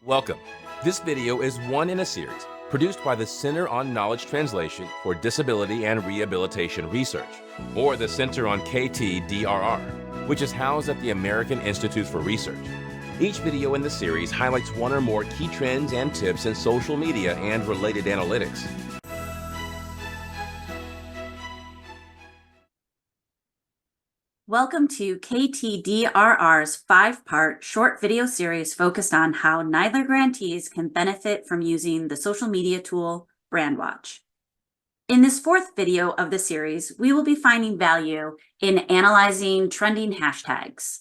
Welcome. This video is one in a series produced by the Center on Knowledge Translation for Disability and Rehabilitation Research, or the Center on KT-DRR, which is housed at the American Institute for Research. Each video in the series highlights one or more key trends and tips in social media and related analytics. Welcome to KT-DRR's 5-part short video series focused on how NIDLR grantees can benefit from using the social media tool BrandWatch. In this 4th video of the series, we will be finding value in analyzing trending hashtags.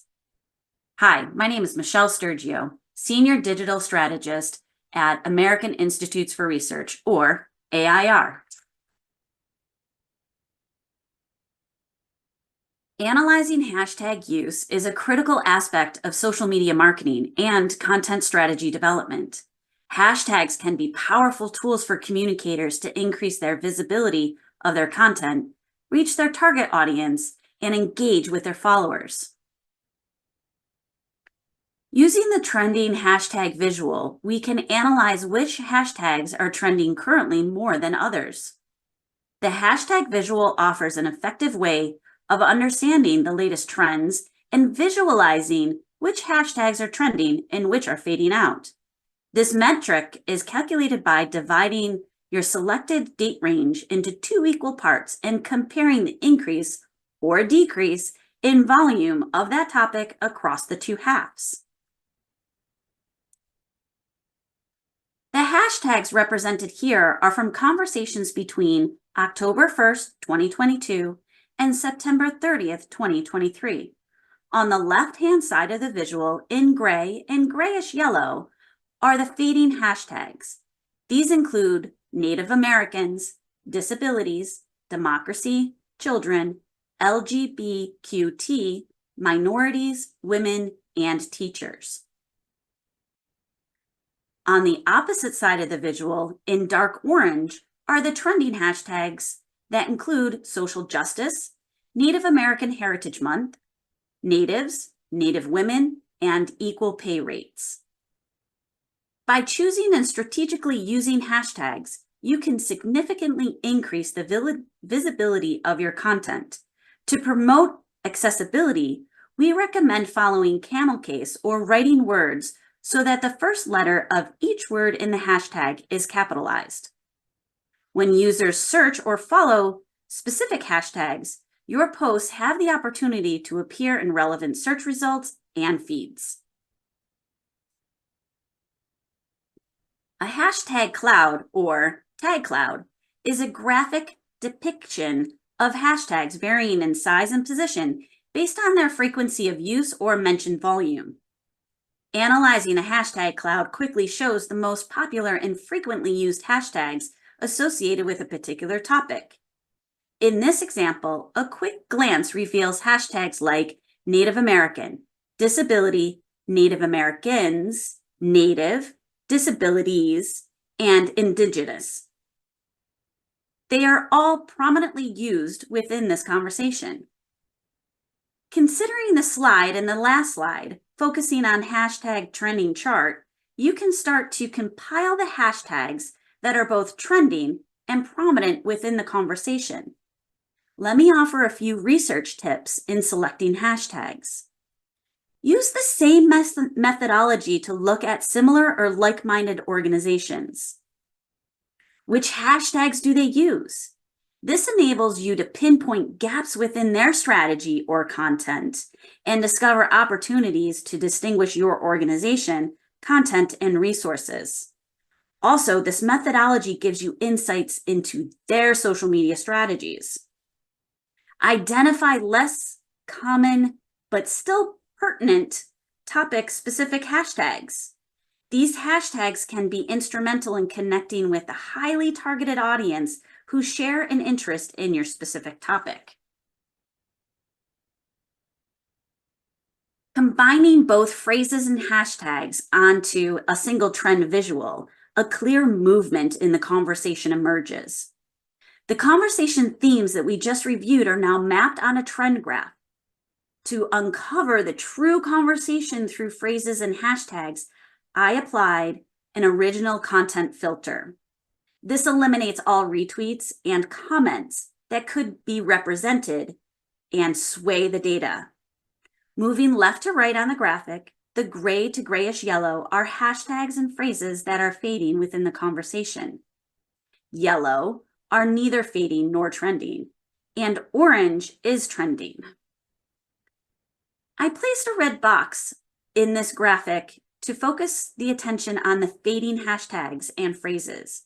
Hi, my name is Michelle Sturgio, Senior Digital Strategist at American Institutes for Research, or AIR. Analyzing hashtag use is a critical aspect of social media marketing and content strategy development. Hashtags can be powerful tools for communicators to increase their visibility of their content, reach their target audience, and engage with their followers. Using the trending hashtag visual, we can analyze which hashtags are trending currently more than others. The hashtag visual offers an effective way of understanding the latest trends and visualizing which hashtags are trending and which are fading out. This metric is calculated by dividing your selected date range into 2 equal parts and comparing the increase or decrease in volume of that topic across the 2 halves. The hashtags represented here are from conversations between October 1st, 2022 and September 30th, 2023. On the left-hand side of the visual, in gray and grayish yellow, are the fading hashtags. These include Native Americans, disabilities, democracy, children, LGBTQT, minorities, women, and teachers. On the opposite side of the visual, in dark orange, are the trending hashtags that include social justice, Native American Heritage Month, natives, Native women, and equal pay rates. By choosing and strategically using hashtags, you can significantly increase the visibility of your content. To promote accessibility, we recommend following camel case or writing words so that the first letter of each word in the hashtag is capitalized. When users search or follow specific hashtags, your posts have the opportunity to appear in relevant search results and feeds. A hashtag cloud, or tag cloud, is a graphic depiction of hashtags varying in size and position based on their frequency of use or mention volume. Analyzing a hashtag cloud quickly shows the most popular and frequently used hashtags associated with a particular topic. In this example, a quick glance reveals hashtags like Native American, disability, Native Americans, Native, disabilities, and Indigenous. They are all prominently used within this conversation. Considering the slide and the last slide, focusing on hashtag trending chart, you can start to compile the hashtags that are both trending and prominent within the conversation. Let me offer a few research tips in selecting hashtags. Use the same methodology to look at similar or like-minded organizations. Which hashtags do they use? This enables you to pinpoint gaps within their strategy or content and discover opportunities to distinguish your organization, content, and resources. Also, this methodology gives you insights into their social media strategies. Identify less common but still pertinent topic-specific hashtags. These hashtags can be instrumental in connecting with a highly targeted audience who share an interest in your specific topic. Combining both phrases and hashtags onto a single trend visual, a clear movement in the conversation emerges. The conversation themes that we just reviewed are now mapped on a trend graph. To uncover the true conversation through phrases and hashtags, I applied an original content filter. This eliminates all retweets and comments that could be represented and sway the data. Moving left to right on the graphic, the gray to grayish yellow are hashtags and phrases that are fading within the conversation. Yellow are neither fading nor trending, and orange is trending. I placed a red box in this graphic to focus the attention on the fading hashtags and phrases.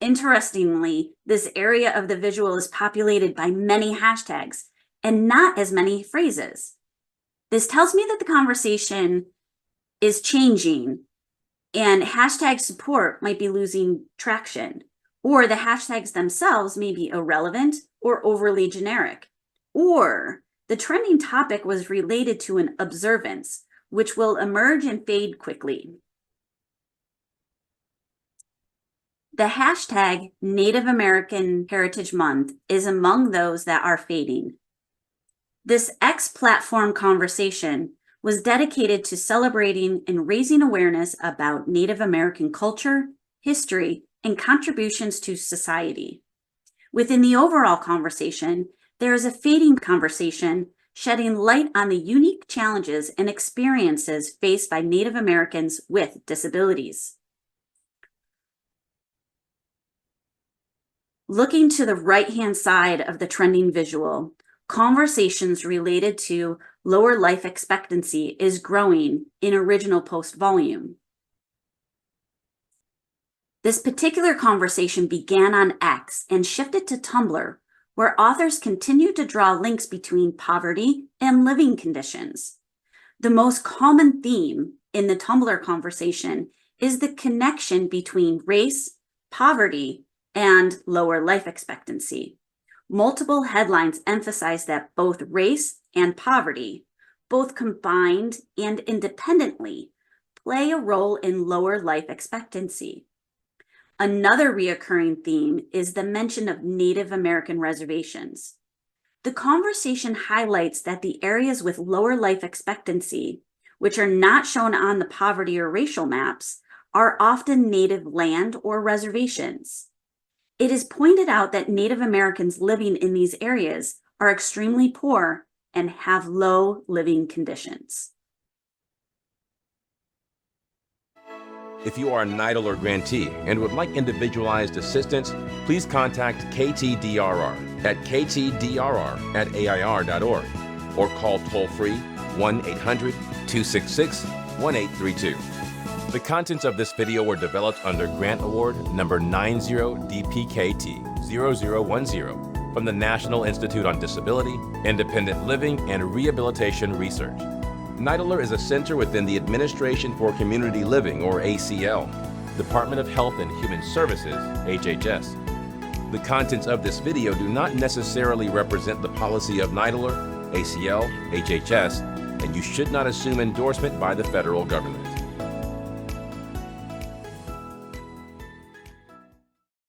Interestingly, this area of the visual is populated by many hashtags and not as many phrases. This tells me that the conversation is changing and hashtag support might be losing traction, or the hashtags themselves may be irrelevant or overly generic, or the trending topic was related to an observance, which will emerge and fade quickly. The hashtag Native American Heritage Month is among those that are fading. This X-platform conversation was dedicated to celebrating and raising awareness about Native American culture, history, and contributions to society. Within the overall conversation, there is a fading conversation shedding light on the unique challenges and experiences faced by Native Americans with disabilities. Looking to the right-hand side of the trending visual, conversations related to lower life expectancy is growing in original post volume. This particular conversation began on X and shifted to Tumblr, where authors continue to draw links between poverty and living conditions. The most common theme in the Tumblr conversation is the connection between race, poverty, and lower life expectancy. Multiple headlines emphasize that both race and poverty, both combined and independently, play a role in lower life expectancy. Another reoccurring theme is the mention of Native American reservations. The conversation highlights that the areas with lower life expectancy, which are not shown on the poverty or racial maps, are often native land or reservations. It is pointed out that Native Americans living in these areas are extremely poor and have low living conditions. If you are a NIDLR grantee and would like individualized assistance, please contact KTDRR at ktdrr@air.org or call toll-free 1-800-266-1832. The contents of this video were developed under Grant Award number 90DPKT0010 from the National Institute on Disability, Independent Living, and Rehabilitation Research. NIDLR is a center within the Administration for Community Living, or ACL, Department of Health and Human Services, HHS. The contents of this video do not necessarily represent the policy of NIDLR, ACL, HHS, and you should not assume endorsement by the federal government.